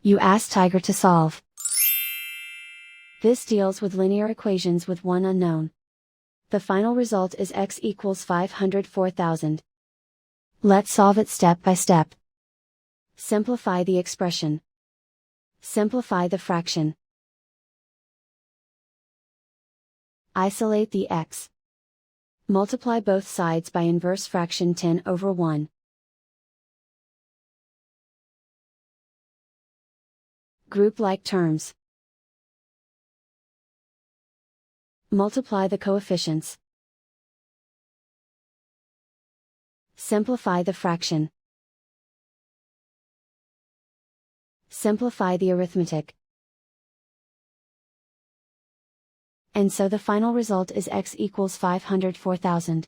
You ask Tiger to solve. This deals with linear equations with one unknown. The final result is x equals 504,000. Let's solve it step by step. Simplify the expression. Simplify the fraction. Isolate the x. Multiply both sides by inverse fraction 10 over 1. Group like terms. Multiply the coefficients. Simplify the fraction. Simplify the arithmetic. And so the final result is x equals 504,000.